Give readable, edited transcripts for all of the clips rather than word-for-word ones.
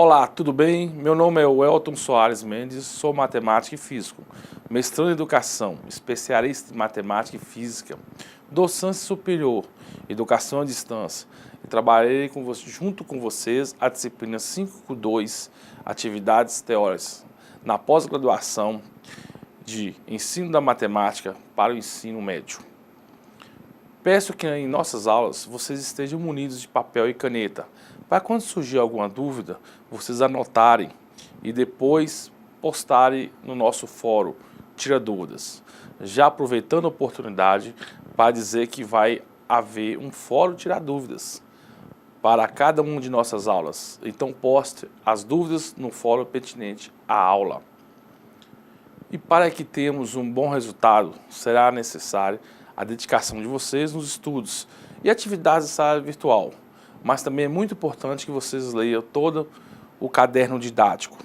Olá, tudo bem? Meu nome é Welton Soares Mendes, sou matemático e físico, mestrando em educação, especialista em matemática e física, docência superior, educação à distância, e trabalhei junto com vocês a disciplina 5.2, atividades teóricas, na pós-graduação de ensino da matemática para o ensino médio. Peço que em nossas aulas vocês estejam munidos de papel e caneta, para quando surgir alguma dúvida, vocês anotarem e depois postarem no nosso fórum Tira Dúvidas. Já aproveitando a oportunidade para dizer que vai haver um fórum Tirar Dúvidas para cada uma de nossas aulas. Então poste as dúvidas no fórum pertinente à aula. E para que tenhamos um bom resultado, será necessário a dedicação de vocês nos estudos e atividades da sala virtual. Mas também é muito importante que vocês leiam todo o caderno didático.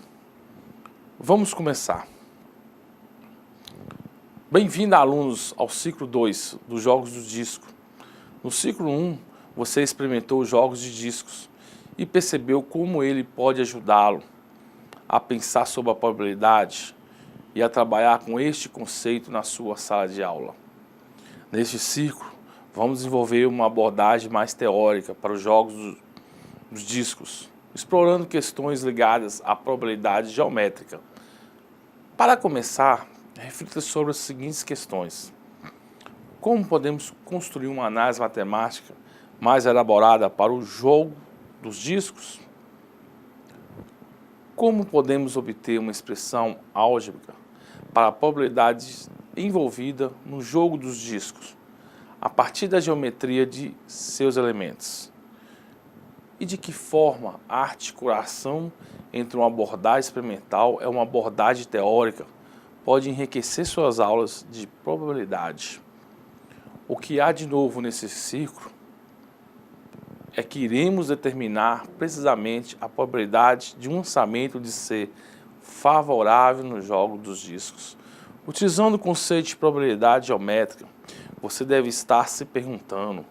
Vamos começar. Bem-vindo, alunos, ao ciclo 2 dos jogos do disco. No ciclo 1, você experimentou os jogos de discos e percebeu como ele pode ajudá-lo a pensar sobre a probabilidade e a trabalhar com este conceito na sua sala de aula. Neste ciclo, vamos desenvolver uma abordagem mais teórica para os jogos dos discos, explorando questões ligadas à probabilidade geométrica. Para começar, reflita sobre as seguintes questões. Como podemos construir uma análise matemática mais elaborada para o jogo dos discos? Como podemos obter uma expressão álgebrica para a probabilidade envolvida no jogo dos discos, a partir da geometria de seus elementos? E de que forma a articulação entre uma abordagem experimental e uma abordagem teórica pode enriquecer suas aulas de probabilidade? O que há de novo nesse ciclo é que iremos determinar precisamente a probabilidade de um lançamento de ser favorável no jogo dos discos. Utilizando o conceito de probabilidade geométrica, você deve estar se perguntando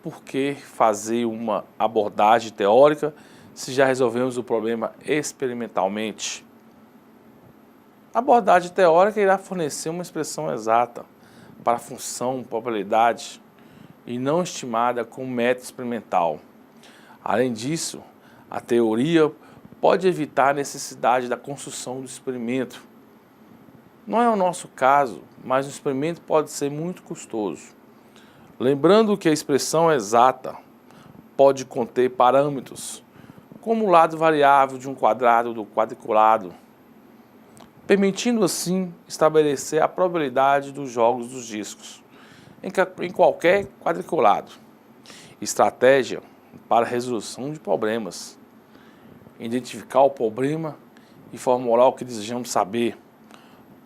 por que fazer uma abordagem teórica se já resolvemos o problema experimentalmente? A abordagem teórica irá fornecer uma expressão exata para a função probabilidade e não estimada com método experimental. Além disso, a teoria pode evitar a necessidade da construção do experimento. Não é o nosso caso, mas o experimento pode ser muito custoso. Lembrando que a expressão exata pode conter parâmetros, como o lado variável de um quadrado do quadriculado, permitindo assim estabelecer a probabilidade dos jogos dos discos em qualquer quadriculado. Estratégia para a resolução de problemas. Identificar o problema e formular o que desejamos saber.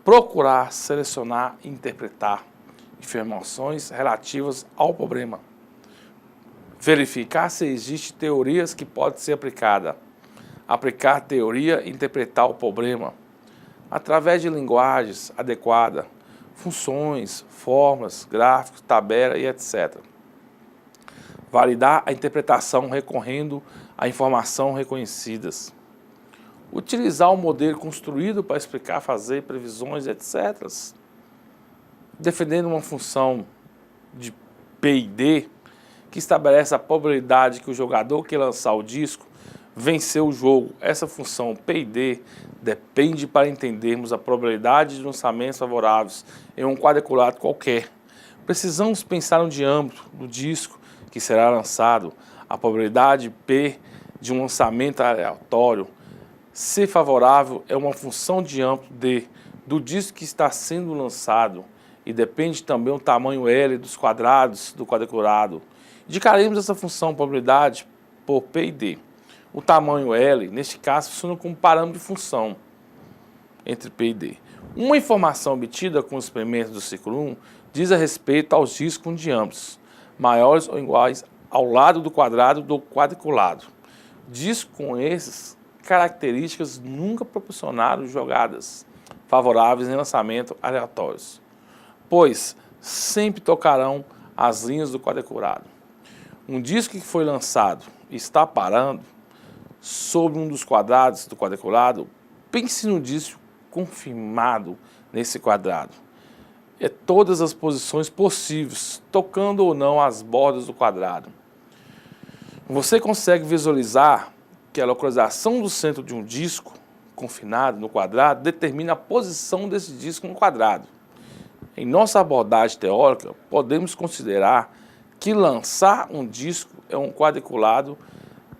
Procurar, selecionar e interpretar informações relativas ao problema. Verificar se existem teorias que podem ser aplicadas. Aplicar a teoria e interpretar o problema através de linguagens adequadas, funções, fórmulas, gráficos, tabela e etc. Validar a interpretação recorrendo a informação reconhecidas. Utilizar o modelo construído para explicar, fazer previsões, etc. Defendendo uma função de P e D que estabelece a probabilidade que o jogador que lançar o disco venceu o jogo. Essa função P e D depende para entendermos a probabilidade de lançamentos favoráveis em um quadriculado qualquer. Precisamos pensar no diâmetro do disco que será lançado, a probabilidade P de um lançamento aleatório. Se favorável é uma função de diâmetro D do disco que está sendo lançado e depende também do tamanho L dos quadrados do quadriculado. Indicaremos essa função probabilidade por P e D. O tamanho L, neste caso, funciona como parâmetro de função entre P e D. Uma informação obtida com os experimentos do ciclo 1 diz a respeito aos discos com diâmetros maiores ou iguais ao lado do quadrado do quadriculado. Discos com essas características nunca proporcionaram jogadas favoráveis em lançamento aleatórios, pois sempre tocarão as linhas do quadriculado. Um disco que foi lançado e está parando sobre um dos quadrados do quadriculado, pense no disco confirmado nesse quadrado. É todas as posições possíveis, tocando ou não as bordas do quadrado. Você consegue visualizar que a localização do centro de um disco confinado no quadrado determina a posição desse disco no quadrado. Em nossa abordagem teórica, podemos considerar que lançar um disco é um quadriculado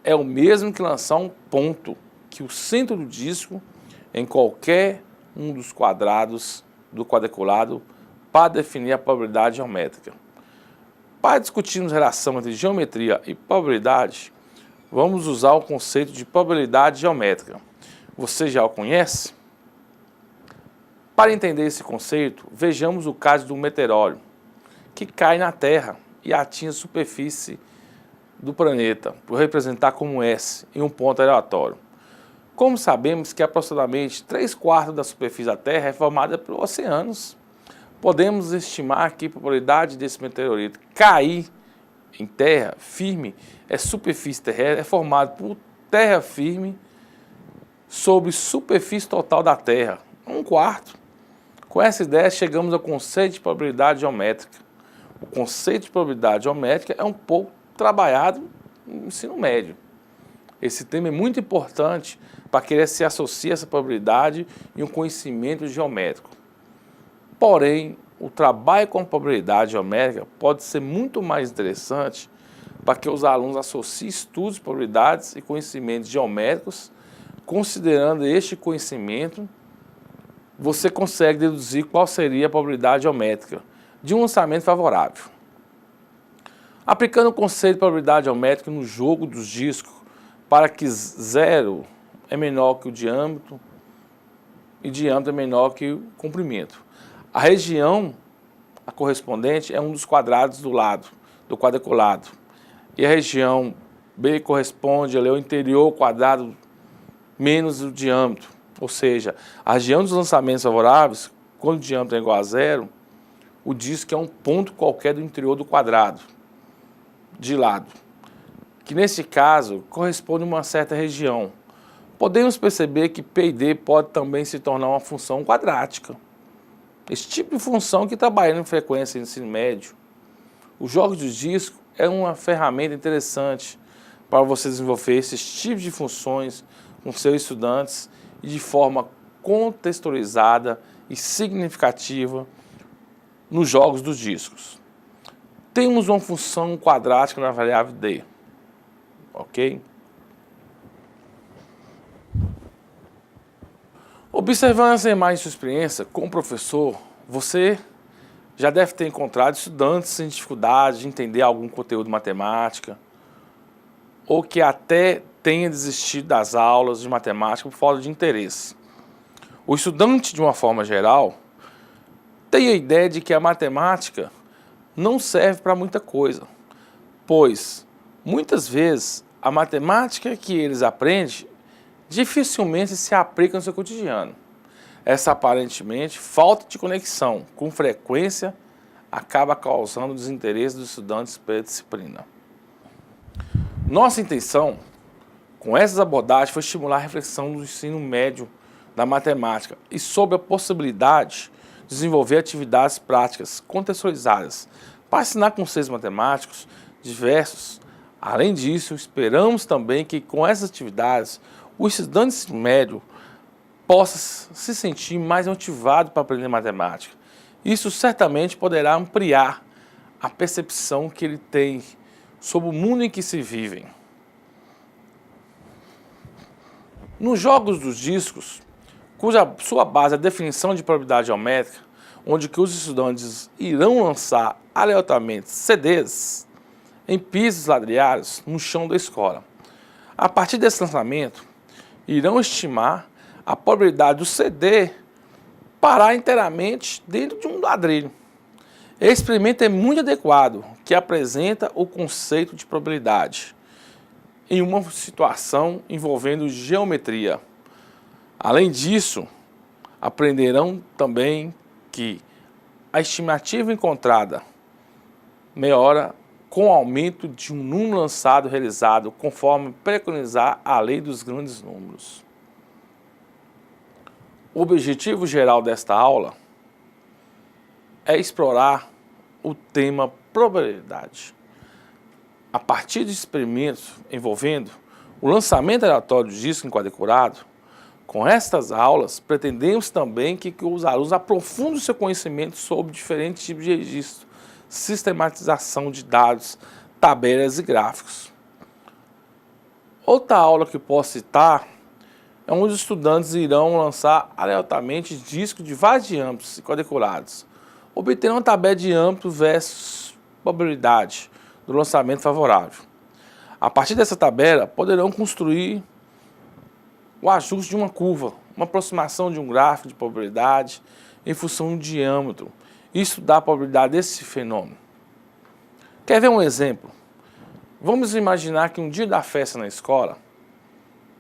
é o mesmo que lançar um ponto, que o centro do disco em qualquer um dos quadrados do quadriculado para definir a probabilidade geométrica. Para discutirmos a relação entre geometria e probabilidade, vamos usar o conceito de probabilidade geométrica. Você já o conhece? Para entender esse conceito, vejamos o caso do meteoro, que cai na Terra e atinge a superfície do planeta, por representar como S em um ponto aleatório. Como sabemos que aproximadamente 3/4 da superfície da Terra é formada por oceanos, podemos estimar que a probabilidade desse meteorito cair em terra firme, superfície terrestre, é formada por terra firme sobre superfície total da Terra, 1/4. Com essa ideia, chegamos ao conceito de probabilidade geométrica. O conceito de probabilidade geométrica é um pouco trabalhado no ensino médio. Esse tema é muito importante para que ele se associe essa probabilidade e um conhecimento geométrico. Porém, o trabalho com probabilidade geométrica pode ser muito mais interessante para que os alunos associem estudos de probabilidades e conhecimentos geométricos. Considerando este conhecimento, você consegue deduzir qual seria a probabilidade geométrica de um lançamento favorável. Aplicando o conceito de probabilidade geométrica no jogo dos discos, para que 0 é menor que o diâmetro e diâmetro é menor que o comprimento. A região correspondente é um dos quadrados do lado, do quadriculado. E a região B corresponde ao interior quadrado menos o diâmetro. Ou seja, a região dos lançamentos favoráveis, quando o diâmetro é igual a 0, o disco é um ponto qualquer do interior do quadrado, de lado, que nesse caso corresponde a uma certa região. Podemos perceber que P e D pode também se tornar uma função quadrática. Esse tipo de função que trabalha em frequência no ensino médio. Os jogos de disco é uma ferramenta interessante para você desenvolver esses tipos de funções com seus estudantes e de forma contextualizada e significativa nos jogos dos discos. Temos uma função quadrática na variável D, ok? Observando essa imagem de sua experiência como professor, você já deve ter encontrado estudantes sem dificuldade de entender algum conteúdo de matemática, ou que até tenha desistido das aulas de matemática por falta de interesse. O estudante, de uma forma geral, tem a ideia de que a matemática não serve para muita coisa, pois muitas vezes a matemática que eles aprendem dificilmente se aplica no seu cotidiano. Essa aparentemente falta de conexão com frequência acaba causando desinteresse dos estudantes pela disciplina. Nossa intenção com essas abordagens foi estimular a reflexão do ensino médio da matemática e sobre a possibilidade de desenvolver atividades práticas contextualizadas para ensinar conceitos matemáticos diversos. Além disso, esperamos também que com essas atividades o estudante do ensino médio possa se sentir mais motivado para aprender matemática. Isso certamente poderá ampliar a percepção que ele tem sobre o mundo em que se vivem. Nos jogos dos discos, cuja sua base é a definição de probabilidade geométrica, onde que os estudantes irão lançar aleatoriamente CDs em pisos ladrilhados no chão da escola. A partir desse lançamento, irão estimar a probabilidade do CD parar inteiramente dentro de um ladrilho. Esse experimento é muito adequado, que apresenta o conceito de probabilidade em uma situação envolvendo geometria. Além disso, aprenderão também que a estimativa encontrada melhora com o aumento de um número lançado realizado conforme preconizar a lei dos grandes números. O objetivo geral desta aula é explorar o tema probabilidade. A partir de experimentos envolvendo o lançamento aleatório de disco enquadrado, com estas aulas, pretendemos também que os alunos aprofundem seu conhecimento sobre diferentes tipos de registro, sistematização de dados, tabelas e gráficos. Outra aula que posso citar é onde os estudantes irão lançar aleatoriamente discos de vários diâmetros e quadriculados, obtendo uma tabela de diâmetro versus probabilidade do lançamento favorável. A partir dessa tabela, poderão construir o ajuste de uma curva, uma aproximação de um gráfico de probabilidade em função do diâmetro e estudar a probabilidade desse fenômeno. Quer ver um exemplo? Vamos imaginar que um dia da festa na escola,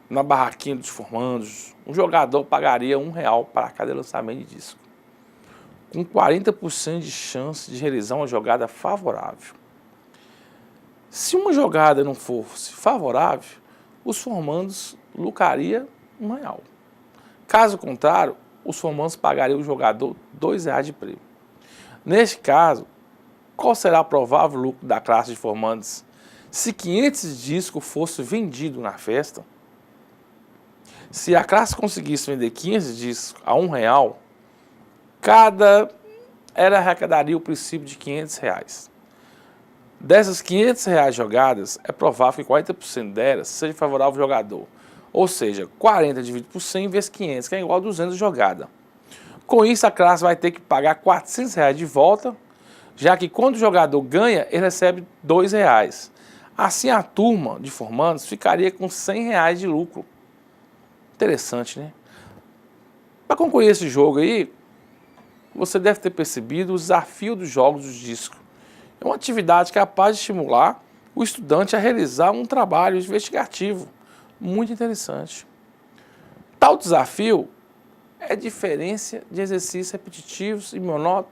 na barraquinha dos formandos, um jogador pagaria R$1 para cada lançamento de disco, com 40% de chance de realizar uma jogada favorável. Se uma jogada não fosse favorável, os formandos lucrariam R$1. Caso contrário, os formandos pagariam o jogador R$2 de prêmio. Neste caso, qual será o provável lucro da classe de formandos se 500 discos fossem vendidos na festa? Se a classe conseguisse vender 15 discos a R$1, cada arrecadaria o princípio de R$500. Dessas R$500 jogadas, é provável que 40% delas seja favorável ao jogador. Ou seja, 40 dividido por 100 vezes 500, que é igual a 200 jogadas. Com isso, a classe vai ter que pagar R$400 de volta, já que quando o jogador ganha, ele recebe R$2. Assim, a turma de formandos ficaria com R$100 de lucro. Interessante, né? Para concluir esse jogo aí, você deve ter percebido o desafio dos jogos dos discos. É uma atividade capaz de estimular o estudante a realizar um trabalho investigativo muito interessante. Tal desafio é diferença de exercícios repetitivos e monótonos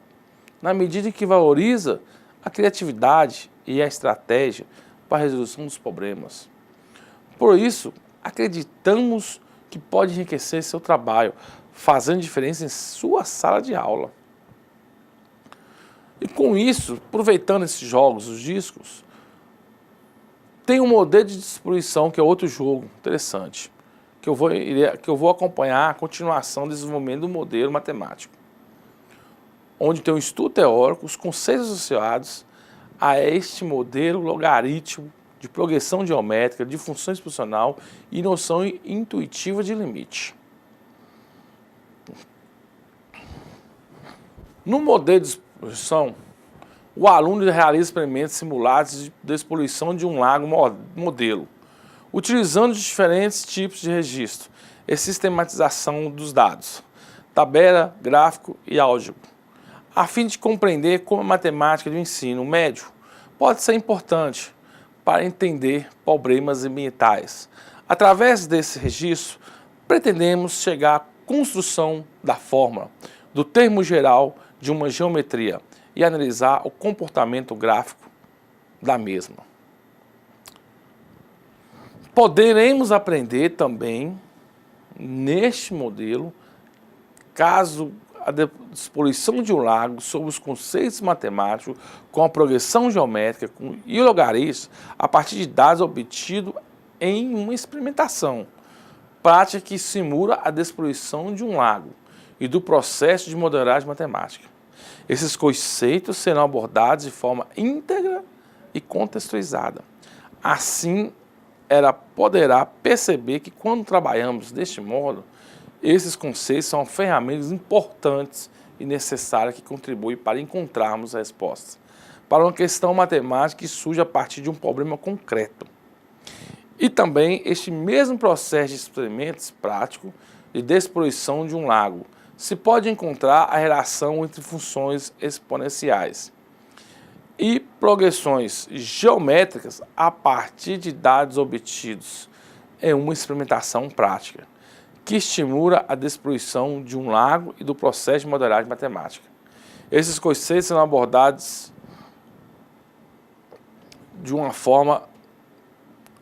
na medida em que valoriza a criatividade e a estratégia para a resolução dos problemas. Por isso, acreditamos que pode enriquecer seu trabalho, fazendo diferença em sua sala de aula. E com isso, aproveitando esses jogos, os discos, tem um modelo de distribuição, que é outro jogo interessante, que eu vou acompanhar a continuação do desenvolvimento do modelo matemático, onde tem um estudo teórico, os conceitos associados a este modelo logarítmico de progressão geométrica, de função exponencial e noção intuitiva de limite. No modelo de distribuição, o aluno realiza experimentos simulados de despoluição de um lago modelo, utilizando diferentes tipos de registro e sistematização dos dados, tabela, gráfico e álgebra, a fim de compreender como a matemática do ensino médio pode ser importante para entender problemas ambientais. Através desse registro, pretendemos chegar à construção da fórmula, do termo geral de uma geometria e analisar o comportamento gráfico da mesma. Poderemos aprender também, neste modelo, caso a despoluição de um lago, sobre os conceitos matemáticos, com a progressão geométrica e o logaritmo, a partir de dados obtidos em uma experimentação prática que simula a despoluição de um lago e do processo de modelagem matemática. Esses conceitos serão abordados de forma íntegra e contextualizada. Assim, ela poderá perceber que quando trabalhamos deste modo, esses conceitos são ferramentas importantes e necessárias que contribuem para encontrarmos respostas para uma questão matemática que surge a partir de um problema concreto. E também este mesmo processo de experimentos práticos de despoluição de um lago se pode encontrar a relação entre funções exponenciais e progressões geométricas a partir de dados obtidos em uma experimentação prática, que estimula a despoluição de um lago e do processo de modelagem matemática. Esses conceitos são abordados de uma forma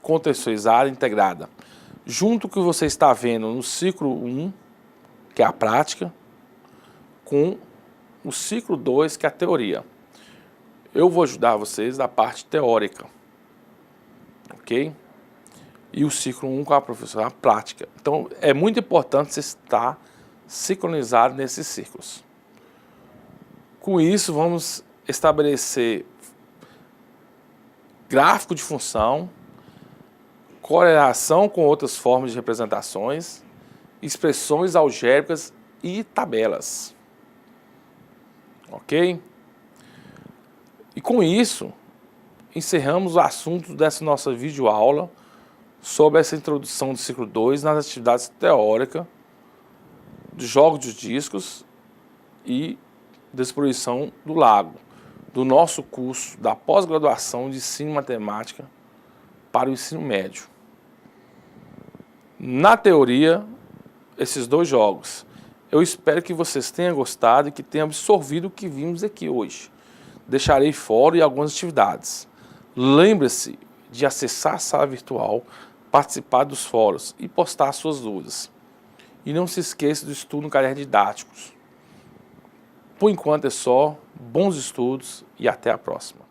contextualizada, integrada. Junto com o que você está vendo no ciclo 1, que é a prática, com o ciclo 2, que é a teoria. Eu vou ajudar vocês na parte teórica, ok? E o ciclo 1 com a professora, a prática. Então, é muito importante você estar sincronizado nesses ciclos. Com isso, vamos estabelecer gráfico de função, correlação com outras formas de representações, expressões algébricas e tabelas. Ok? E com isso, encerramos o assunto dessa nossa videoaula sobre essa introdução do ciclo 2 nas atividades teóricas dos jogos de discos e da exposição do lago, do nosso curso da pós-graduação de ensino matemática para o ensino médio. Na teoria, esses 2 jogos. Eu espero que vocês tenham gostado e que tenham absorvido o que vimos aqui hoje. Deixarei fora e algumas atividades. Lembre-se de acessar a sala virtual, participar dos fóruns e postar suas dúvidas. E não se esqueça do estudo no caderno didáticos. Por enquanto é só, bons estudos e até a próxima.